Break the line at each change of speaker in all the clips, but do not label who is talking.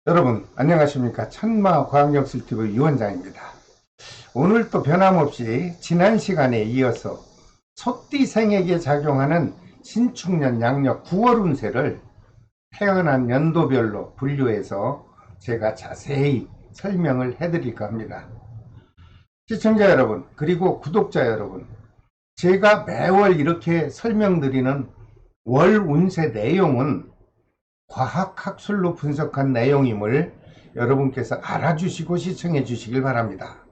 여러분 안녕하십니까. 천마과학역술TV 유원장입니다. 오늘 또 변함없이 지난 시간에 이어서 소띠생에게 작용하는 신축년 양력 9월 운세를 태어난 연도별로 분류해서 제가 자세히 설명을 해드릴까 합니다. 시청자 여러분, 그리고 구독자 여러분, 제가 매월 이렇게 설명드리는 월 운세 내용은 과학학술로 분석한 내용임을 여러분께서 알아주시고 시청해 주시길 바랍니다.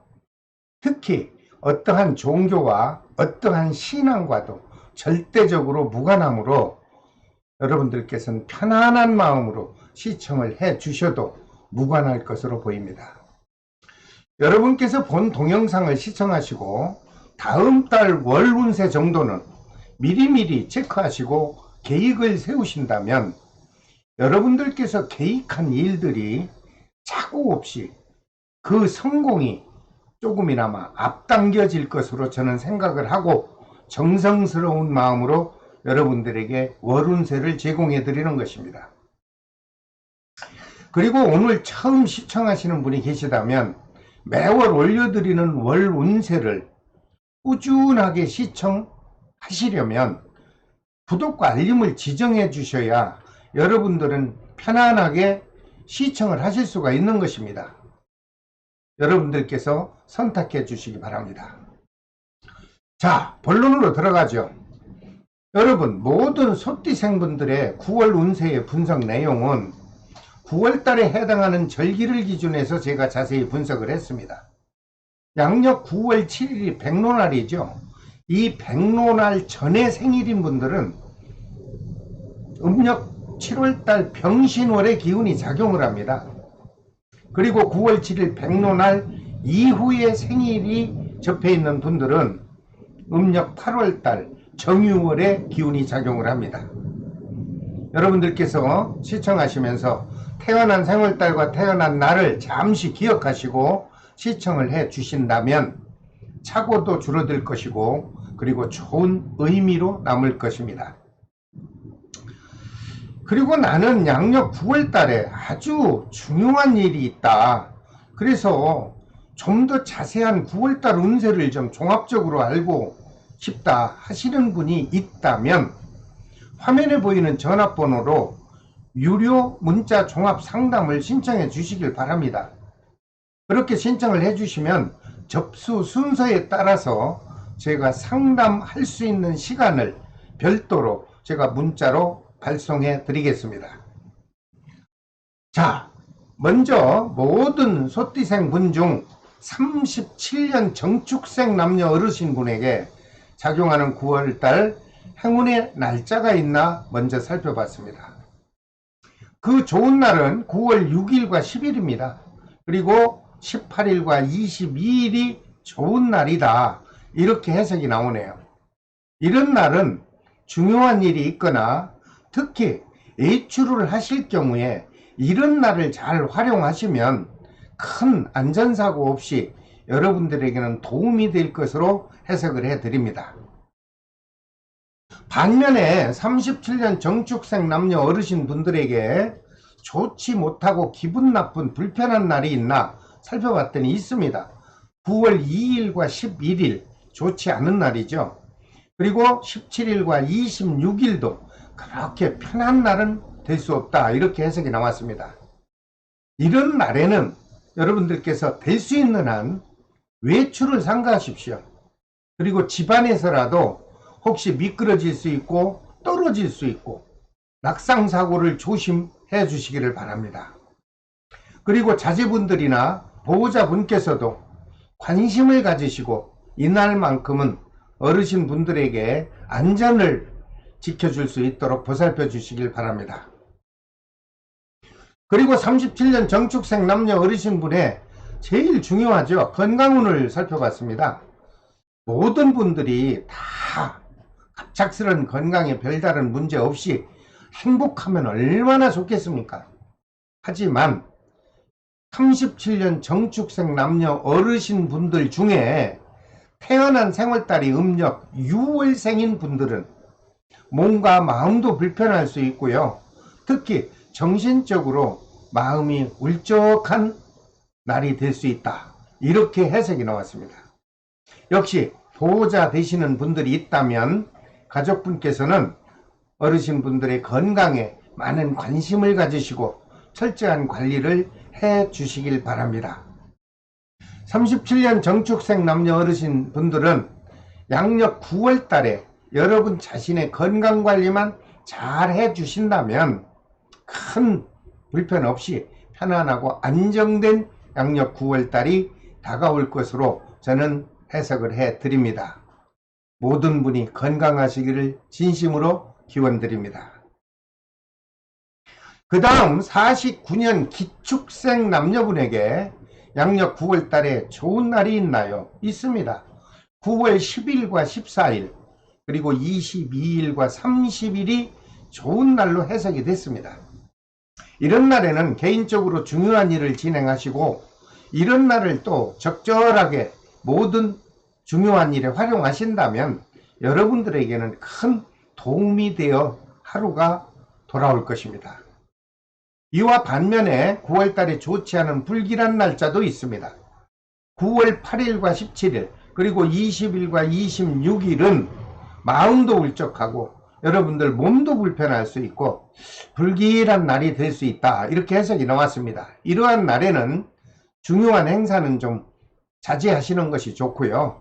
특히 어떠한 종교와 어떠한 신앙과도 절대적으로 무관하므로 여러분들께서는 편안한 마음으로 시청을 해 주셔도 무관할 것으로 보입니다. 여러분께서 본 동영상을 시청하시고 다음 달 월 운세 정도는 미리미리 체크하시고 계획을 세우신다면 여러분들께서 계획한 일들이 착오 없이 그 성공이 조금이나마 앞당겨질 것으로 저는 생각을 하고 정성스러운 마음으로 여러분들에게 월운세를 제공해 드리는 것입니다. 그리고 오늘 처음 시청하시는 분이 계시다면 매월 올려드리는 월운세를 꾸준하게 시청하시려면 구독과 알림을 지정해 주셔야 여러분들은 편안하게 시청을 하실 수가 있는 것입니다. 여러분들께서 선택해 주시기 바랍니다. 자, 본론으로 들어가죠. 여러분, 모든 소띠생분들의 9월 운세의 분석 내용은 9월달에 해당하는 절기를 기준해서 제가 자세히 분석을 했습니다. 양력 9월 7일이 백로날이죠. 이 백로날 전에 생일인 분들은 음력 7월달 병신월의 기운이 작용을 합니다. 그리고 9월 7일 백로날 이후에 생일이 접해있는 분들은 음력 8월달 정유월의 기운이 작용을 합니다. 여러분들께서 시청하시면서 태어난 생월달과 태어난 날을 잠시 기억하시고 시청을 해 주신다면 착오도 줄어들 것이고 그리고 좋은 의미로 남을 것입니다. 그리고 나는 양력 9월달에 아주 중요한 일이 있다. 그래서 좀 더 자세한 9월달 운세를 좀 종합적으로 알고 싶다 하시는 분이 있다면 화면에 보이는 전화번호로 유료 문자 종합 상담을 신청해 주시길 바랍니다. 그렇게 신청을 해 주시면 접수 순서에 따라서 제가 상담할 수 있는 시간을 별도로 제가 문자로 발송해 드리겠습니다. 자, 먼저 모든 소띠생 분 중 37년 정축생 남녀 어르신 분에게 작용하는 9월달 행운의 날짜가 있나 먼저 살펴봤습니다. 그 좋은 날은 9월 6일과 10일입니다. 그리고 18일과 22일이 좋은 날이다. 이렇게 해석이 나오네요. 이런 날은 중요한 일이 있거나 특히 외출을 하실 경우에 이런 날을 잘 활용하시면 큰 안전사고 없이 여러분들에게는 도움이 될 것으로 해석을 해드립니다. 반면에 37년 정축생 남녀 어르신 분들에게 좋지 못하고 기분 나쁜 불편한 날이 있나 살펴봤더니 있습니다. 9월 2일과 11일 좋지 않은 날이죠. 그리고 17일과 26일도 그렇게 편한 날은 될 수 없다. 이렇게 해석이 나왔습니다. 이런 날에는 여러분들께서 될 수 있는 한 외출을 삼가하십시오. 그리고 집안에서라도 혹시 미끄러질 수 있고 떨어질 수 있고 낙상사고를 조심해 주시기를 바랍니다. 그리고 자제분들이나 보호자분께서도 관심을 가지시고 이날만큼은 어르신분들에게 안전을 지켜줄 수 있도록 보살펴 주시길 바랍니다. 그리고 37년 정축생 남녀 어르신분의 제일 중요하죠. 건강운을 살펴봤습니다. 모든 분들이 다 갑작스런 건강에 별다른 문제 없이 행복하면 얼마나 좋겠습니까? 하지만 37년 정축생 남녀 어르신 분들 중에 태어난 생월달이 음력 6월생인 분들은 몸과 마음도 불편할 수 있고요. 특히 정신적으로 마음이 울적한 날이 될 수 있다. 이렇게 해석이 나왔습니다. 역시 보호자 되시는 분들이 있다면 가족분께서는 어르신분들의 건강에 많은 관심을 가지시고 철저한 관리를 해 주시길 바랍니다. 37년 정축생 남녀 어르신분들은 양력 9월 달에 여러분 자신의 건강관리만 잘 해주신다면 큰 불편 없이 편안하고 안정된 양력 9월 달이 다가올 것으로 저는 해석을 해 드립니다. 모든 분이 건강하시기를 진심으로 기원드립니다. 그 다음 49년 기축생 남녀분에게 양력 9월 달에 좋은 날이 있나요? 있습니다. 9월 10일과 14일 그리고 22일과 30일이 좋은 날로 해석이 됐습니다. 이런 날에는 개인적으로 중요한 일을 진행하시고 이런 날을 또 적절하게 모든 중요한 일에 활용하신다면 여러분들에게는 큰 도움이 되어 하루가 돌아올 것입니다. 이와 반면에 9월달에 좋지 않은 불길한 날짜도 있습니다. 9월 8일과 17일 그리고 20일과 26일은 마음도 울적하고 여러분들 몸도 불편할 수 있고 불길한 날이 될 수 있다. 이렇게 해석이 나왔습니다. 이러한 날에는 중요한 행사는 좀 자제하시는 것이 좋고요.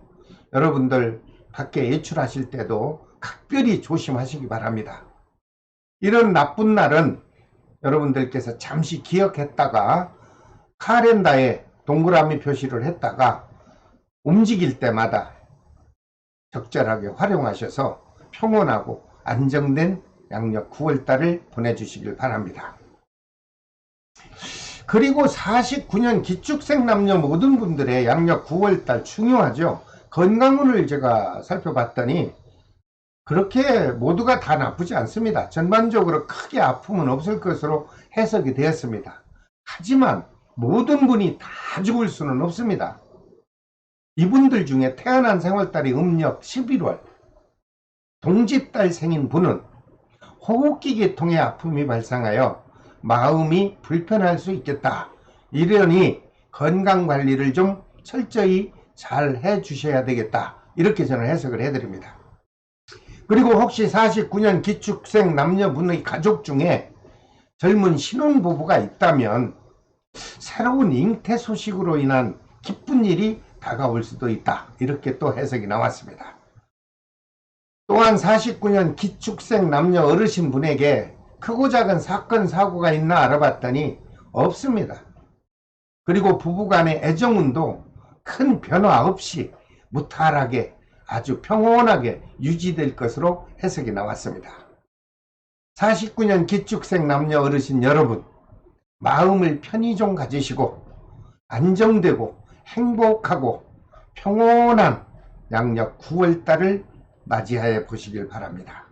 여러분들 밖에 외출하실 때도 각별히 조심하시기 바랍니다. 이런 나쁜 날은 여러분들께서 잠시 기억했다가 카렌다에 동그라미 표시를 했다가 움직일 때마다 적절하게 활용하셔서 평온하고 안정된 양력 9월달을 보내주시길 바랍니다. 그리고 49년 기축생 남녀 모든 분들의 양력 9월달 중요하죠. 건강운을 제가 살펴봤더니 그렇게 모두가 다 나쁘지 않습니다. 전반적으로 크게 아픔은 없을 것으로 해석이 되었습니다. 하지만 모든 분이 다 죽을 수는 없습니다. 이분들 중에 태어난 생월달이 음력 11월 동짓달 생인 분은 호흡기 계통의 아픔이 발생하여 마음이 불편할 수 있겠다. 이러니 건강관리를 좀 철저히 잘 해주셔야 되겠다. 이렇게 저는 해석을 해드립니다. 그리고 혹시 49년 기축생 남녀분의 가족 중에 젊은 신혼부부가 있다면 새로운 잉태 소식으로 인한 기쁜 일이 다가올 수도 있다. 이렇게 또 해석이 나왔습니다. 또한 49년 기축생 남녀 어르신분에게 크고 작은 사건 사고가 있나 알아봤더니 없습니다. 그리고 부부간의 애정운도 큰 변화 없이 무탈하게 아주 평온하게 유지될 것으로 해석이 나왔습니다. 49년 기축생 남녀 어르신 여러분, 마음을 편히 좀 가지시고 안정되고 행복하고 평온한 양력 9월달을 맞이해 보시길 바랍니다.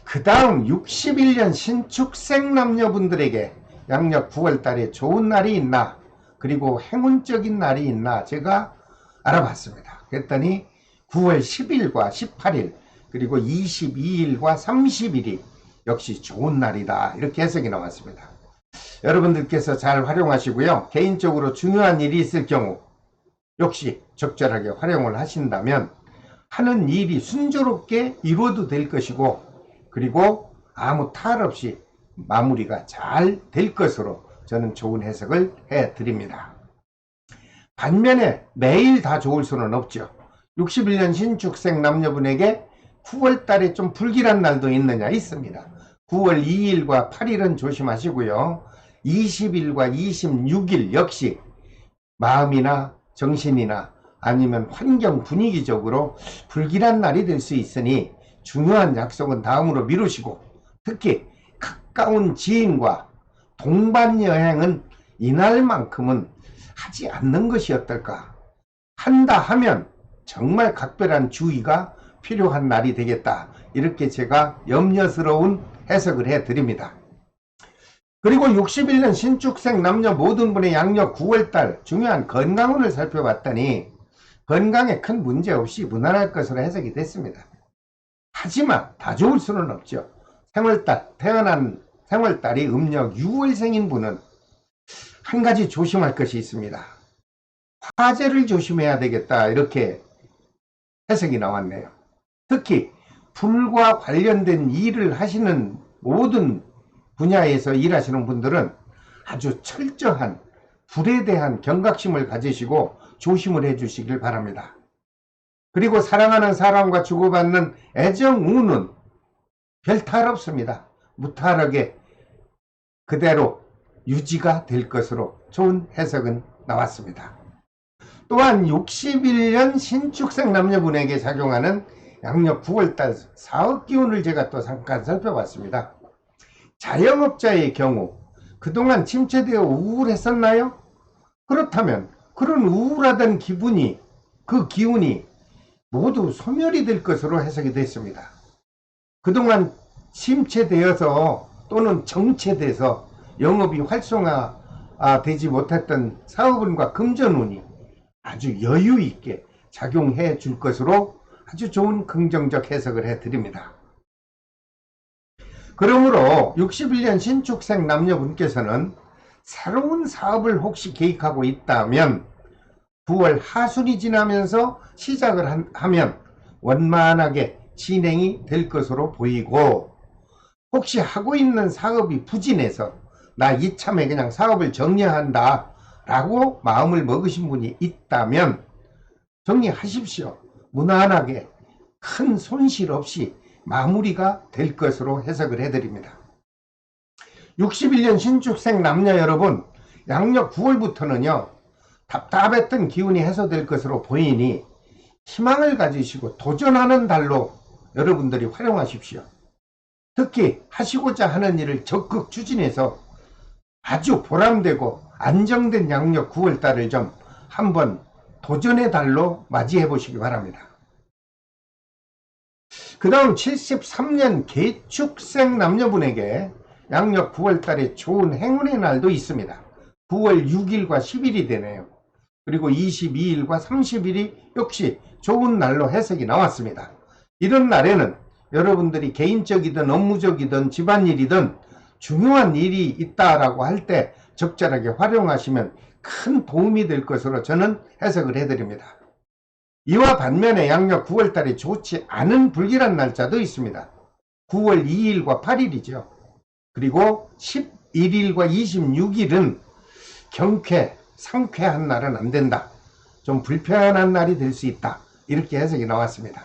그 다음 61년 신축생 남녀분들에게 양력 9월달에 좋은 날이 있나 그리고 행운적인 날이 있나 제가 알아봤습니다. 그랬더니 9월 10일과 18일 그리고 22일과 30일이 역시 좋은 날이다. 이렇게 해석이 나왔습니다. 여러분들께서 잘 활용하시고요. 개인적으로 중요한 일이 있을 경우 역시 적절하게 활용을 하신다면 하는 일이 순조롭게 이루어도 될 것이고 그리고 아무 탈 없이 마무리가 잘 될 것으로 저는 좋은 해석을 해드립니다. 반면에 매일 다 좋을 수는 없죠. 61년 신축생 남녀분에게 9월달에 좀 불길한 날도 있느냐? 있습니다. 9월 2일과 8일은 조심하시고요. 20일과 26일 역시 마음이나 정신이나 아니면 환경 분위기적으로 불길한 날이 될 수 있으니 중요한 약속은 다음으로 미루시고 특히 가까운 지인과 동반 여행은 이날만큼은 하지 않는 것이 어떨까. 한다 하면 정말 각별한 주의가 필요한 날이 되겠다. 이렇게 제가 염려스러운 해석을 해드립니다. 그리고 61년 신축생 남녀 모든 분의 양력 9월달 중요한 건강운을 살펴봤더니 건강에 큰 문제 없이 무난할 것으로 해석이 됐습니다. 하지만 다 좋을 수는 없죠. 생월달 태어난 생월달이 음력 6월생인 분은 한 가지 조심할 것이 있습니다. 화재를 조심해야 되겠다, 이렇게 해석이 나왔네요. 특히 불과 관련된 일을 하시는 모든 분야에서 일하시는 분들은 아주 철저한 불에 대한 경각심을 가지시고 조심을 해 주시길 바랍니다. 그리고 사랑하는 사람과 주고받는 애정 우는 별 탈 없습니다. 무탈하게 그대로 유지가 될 것으로 좋은 해석은 나왔습니다. 또한 61년 신축생 남녀분에게 작용하는 양력 9월달 사업기운을 제가 또 잠깐 살펴봤습니다. 자영업자의 경우 그동안 침체되어 우울했었나요? 그렇다면 그런 우울하던 기분이, 그 기운이 모두 소멸이 될 것으로 해석이 됐습니다. 그동안 침체되어서 또는 정체돼서 영업이 활성화되지 못했던 사업운과 금전운이 아주 여유 있게 작용해 줄 것으로 아주 좋은 긍정적 해석을 해 드립니다. 그러므로 61년 신축생 남녀분께서는 새로운 사업을 혹시 계획하고 있다면 9월 하순이 지나면서 시작을 하면 원만하게 진행이 될 것으로 보이고, 혹시 하고 있는 사업이 부진해서 나 이참에 그냥 사업을 정리한다 라고 마음을 먹으신 분이 있다면 정리하십시오. 무난하게 큰 손실 없이 마무리가 될 것으로 해석을 해드립니다. 61년 신축생 남녀 여러분, 양력 9월부터는요 답답했던 기운이 해소될 것으로 보이니 희망을 가지시고 도전하는 달로 여러분들이 활용하십시오. 특히 하시고자 하는 일을 적극 추진해서 아주 보람되고 안정된 양력 9월달을 좀 한번 도전의 달로 맞이해 보시기 바랍니다. 그 다음 73년 개축생 남녀분에게 양력 9월달에 좋은 행운의 날도 있습니다. 9월 6일과 10일이 되네요. 그리고 22일과 30일이 역시 좋은 날로 해석이 나왔습니다. 이런 날에는 여러분들이 개인적이든 업무적이든 집안일이든 중요한 일이 있다라고 할 때 적절하게 활용하시면 큰 도움이 될 것으로 저는 해석을 해드립니다. 이와 반면에 양력 9월달에 좋지 않은 불길한 날짜도 있습니다. 9월 2일과 8일이죠. 그리고 11일과 26일은 경쾌, 상쾌한 날은 안 된다. 좀 불편한 날이 될 수 있다. 이렇게 해석이 나왔습니다.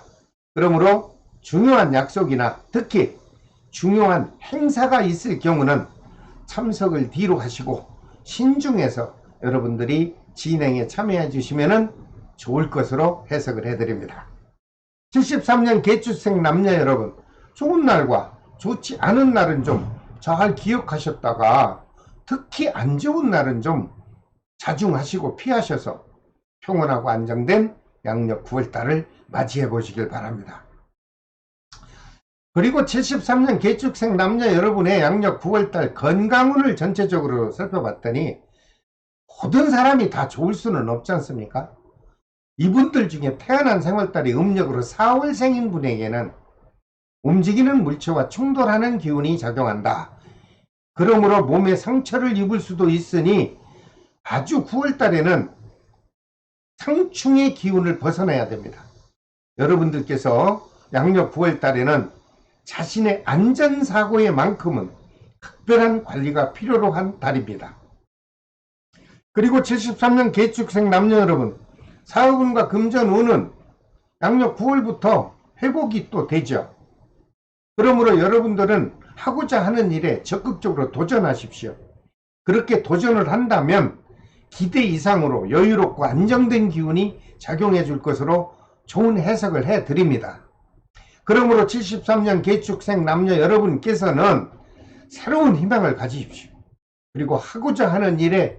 그러므로 중요한 약속이나 특히 중요한 행사가 있을 경우는 참석을 뒤로 하시고 신중해서 여러분들이 진행에 참여해 주시면 좋을 것으로 해석을 해드립니다. 73년 개축생 남녀 여러분, 좋은 날과 좋지 않은 날은 좀 잘 기억하셨다가 특히 안 좋은 날은 좀 자중하시고 피하셔서 평온하고 안정된 양력 9월달을 맞이해 보시길 바랍니다. 그리고 73년 개축생 남녀 여러분의 양력 9월달 건강운을 전체적으로 살펴봤더니 모든 사람이 다 좋을 수는 없지 않습니까? 이분들 중에 태어난 생월달이 음력으로 4월생인 분에게는 움직이는 물체와 충돌하는 기운이 작용한다. 그러므로 몸에 상처를 입을 수도 있으니 아주 9월달에는 상충의 기운을 벗어나야 됩니다. 여러분들께서 양력 9월달에는 자신의 안전사고의 만큼은 특별한 관리가 필요로 한 달입니다. 그리고 73년 개축생 남녀 여러분, 사업운과 금전운은 양력 9월부터 회복이 또 되죠. 그러므로 여러분들은 하고자 하는 일에 적극적으로 도전하십시오. 그렇게 도전을 한다면 기대 이상으로 여유롭고 안정된 기운이 작용해 줄 것으로 좋은 해석을 해 드립니다. 그러므로 73년 개축생 남녀 여러분께서는 새로운 희망을 가지십시오. 그리고 하고자 하는 일에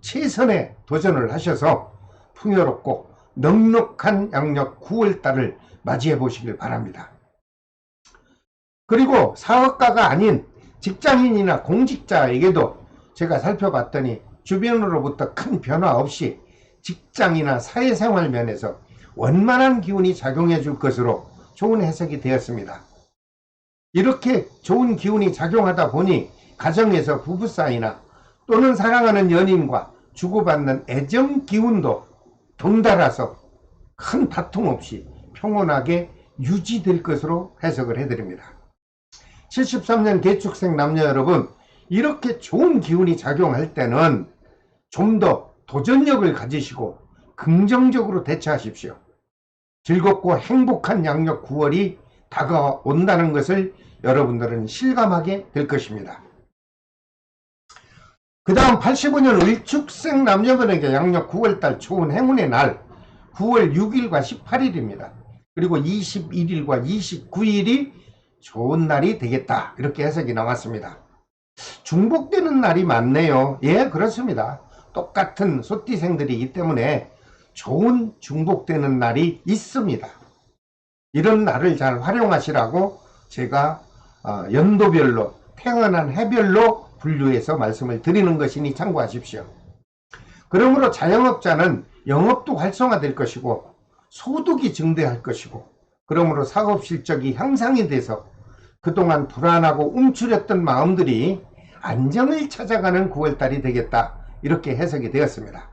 최선의 도전을 하셔서 풍요롭고 넉넉한 양력 9월달을 맞이해 보시길 바랍니다. 그리고 사업가가 아닌 직장인이나 공직자에게도 제가 살펴봤더니 주변으로부터 큰 변화 없이 직장이나 사회생활 면에서 원만한 기운이 작용해 줄 것으로 좋은 해석이 되었습니다. 이렇게 좋은 기운이 작용하다 보니 가정에서 부부 사이나 또는 사랑하는 연인과 주고받는 애정 기운도 덩달아서 큰 다툼 없이 평온하게 유지될 것으로 해석을 해드립니다. 73년 개축생 남녀 여러분, 이렇게 좋은 기운이 작용할 때는 좀 더 도전력을 가지시고 긍정적으로 대처하십시오. 즐겁고 행복한 양력 9월이 다가온다는 것을 여러분들은 실감하게 될 것입니다. 그 다음 85년 을축생 남녀분에게 양력 9월달 좋은 행운의 날 9월 6일과 18일입니다. 그리고 21일과 29일이 좋은 날이 되겠다, 이렇게 해석이 나왔습니다. 중복되는 날이 많네요. 예, 그렇습니다. 똑같은 소띠생들이기 때문에 좋은 중복되는 날이 있습니다. 이런 날을 잘 활용하시라고 제가 연도별로 태어난 해별로 분류해서 말씀을 드리는 것이니 참고하십시오. 그러므로 자영업자는 영업도 활성화될 것이고 소득이 증대할 것이고, 그러므로 사업 실적이 향상이 돼서 그동안 불안하고 움츠렸던 마음들이 안정을 찾아가는 9월달이 되겠다, 이렇게 해석이 되었습니다.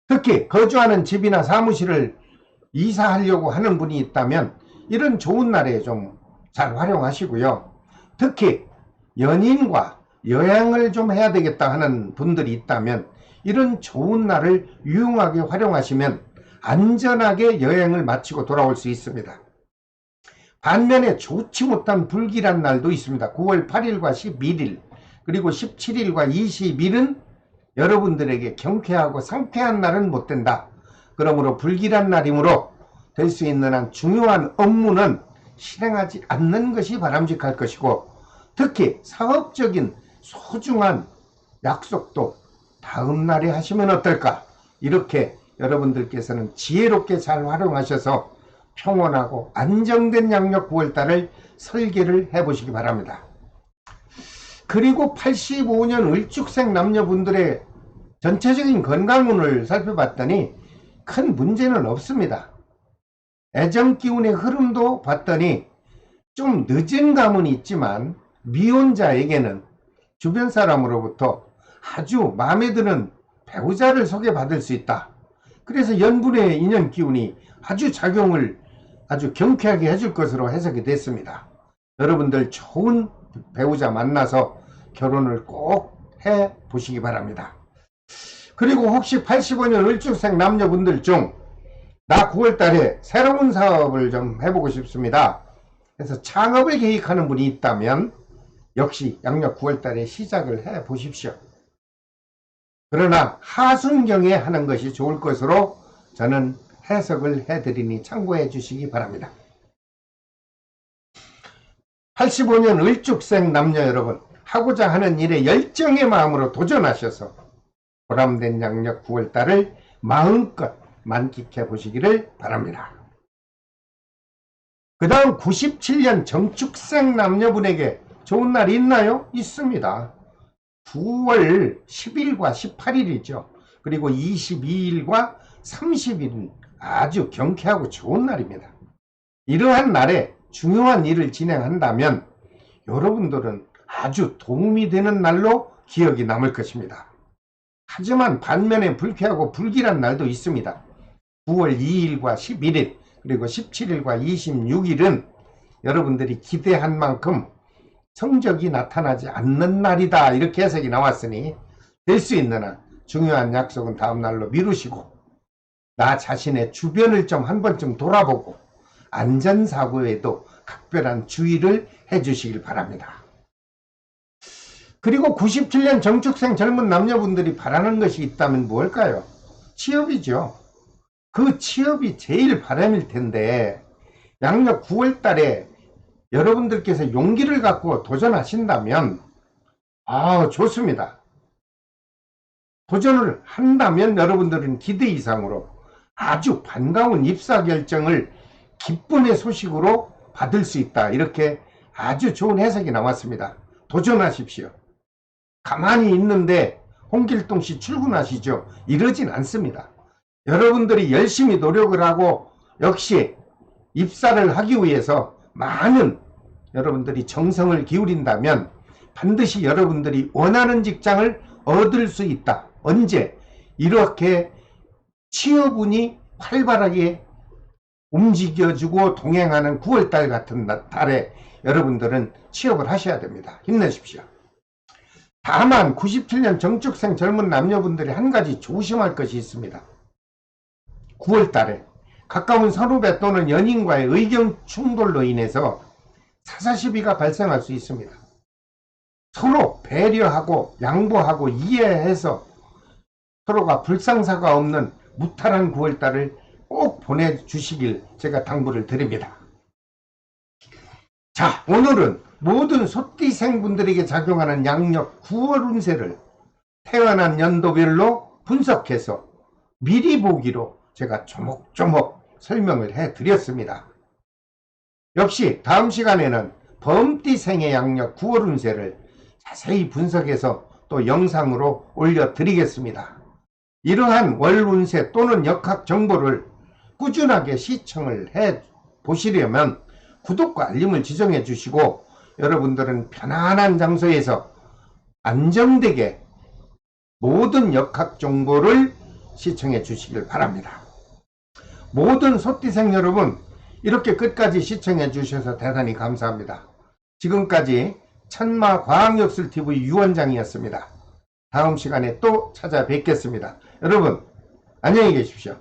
특히 거주하는 집이나 사무실을 이사하려고 하는 분이 있다면 이런 좋은 날에 좀 잘 활용하시고요. 특히 연인과 여행을 좀 해야 되겠다 하는 분들이 있다면 이런 좋은 날을 유용하게 활용하시면 안전하게 여행을 마치고 돌아올 수 있습니다. 반면에 좋지 못한 불길한 날도 있습니다. 9월 8일과 11일 그리고 17일과 20일은 여러분들에게 경쾌하고 상쾌한 날은 못 된다. 그러므로 불길한 날이므로 될 수 있는 한 중요한 업무는 실행하지 않는 것이 바람직할 것이고, 특히 사업적인 소중한 약속도 다음 날에 하시면 어떨까, 이렇게 여러분들께서는 지혜롭게 잘 활용하셔서 평온하고 안정된 양력 9월달을 설계를 해보시기 바랍니다. 그리고 85년 을축생 남녀분들의 전체적인 건강운을 살펴봤더니 큰 문제는 없습니다. 애정기운의 흐름도 봤더니 좀 늦은 감은 있지만 미혼자에게는 주변 사람으로부터 아주 마음에 드는 배우자를 소개받을 수 있다. 그래서 연분의 인연 기운이 아주 작용을 아주 경쾌하게 해줄 것으로 해석이 됐습니다. 여러분들 좋은 배우자 만나서 결혼을 꼭 해보시기 바랍니다. 그리고 혹시 85년 을축생 남녀분들 중 나 9월달에 새로운 사업을 좀 해보고 싶습니다. 그래서 창업을 계획하는 분이 있다면 역시 양력 9월달에 시작을 해보십시오. 그러나 하순경에 하는 것이 좋을 것으로 저는 해석을 해드리니 참고해 주시기 바랍니다. 85년 을축생 남녀 여러분, 하고자 하는 일에 열정의 마음으로 도전하셔서 보람된 양력 9월달을 마음껏 만끽해 보시기를 바랍니다. 그 다음 97년 정축생 남녀분에게 좋은 날이 있나요? 있습니다. 9월 10일과 18일이죠. 그리고 22일과 30일은 아주 경쾌하고 좋은 날입니다. 이러한 날에 중요한 일을 진행한다면 여러분들은 아주 도움이 되는 날로 기억이 남을 것입니다. 하지만 반면에 불쾌하고 불길한 날도 있습니다. 9월 2일과 11일 그리고 17일과 26일은 여러분들이 기대한 만큼 성적이 나타나지 않는 날이다, 이렇게 해석이 나왔으니 될 수 있는 한 중요한 약속은 다음 날로 미루시고 나 자신의 주변을 좀 한 번쯤 돌아보고 안전사고에도 각별한 주의를 해주시길 바랍니다. 그리고 97년 정축생 젊은 남녀분들이 바라는 것이 있다면 뭘까요? 취업이죠. 그 취업이 제일 바람일 텐데 양력 9월달에 여러분들께서 용기를 갖고 도전하신다면 좋습니다. 도전을 한다면 여러분들은 기대 이상으로 아주 반가운 입사 결정을 기쁨의 소식으로 받을 수 있다, 이렇게 아주 좋은 해석이 나왔습니다. 도전하십시오. 가만히 있는데 홍길동씨 출근하시죠? 이러진 않습니다. 여러분들이 열심히 노력을 하고 역시 입사를 하기 위해서 많은 여러분들이 정성을 기울인다면 반드시 여러분들이 원하는 직장을 얻을 수 있다. 언제? 이렇게 취업운이 활발하게 움직여주고 동행하는 9월달 같은 달에 여러분들은 취업을 하셔야 됩니다. 힘내십시오. 다만 97년 정축생 젊은 남녀분들이 한 가지 조심할 것이 있습니다. 9월달에 가까운 선후배 또는 연인과의 의견 충돌로 인해서 사사시비가 발생할 수 있습니다. 서로 배려하고 양보하고 이해해서 서로가 불상사가 없는 무탈한 9월달을 꼭 보내주시길 제가 당부를 드립니다. 자, 오늘은 모든 소띠생분들에게 작용하는 양력 9월 운세를 태어난 연도별로 분석해서 미리 보기로 제가 조목조목 설명을 해드렸습니다. 역시 다음 시간에는 범띠생의 양력 9월 운세를 자세히 분석해서 또 영상으로 올려드리겠습니다. 이러한 월 운세 또는 역학 정보를 꾸준하게 시청을 해 보시려면 구독과 알림을 지정해 주시고 여러분들은 편안한 장소에서 안정되게 모든 역학 정보를 시청해 주시길 바랍니다. 모든 소띠생 여러분, 이렇게 끝까지 시청해 주셔서 대단히 감사합니다. 지금까지 천마과학역술TV 유원장이었습니다. 다음 시간에 또 찾아뵙겠습니다. 여러분 안녕히 계십시오.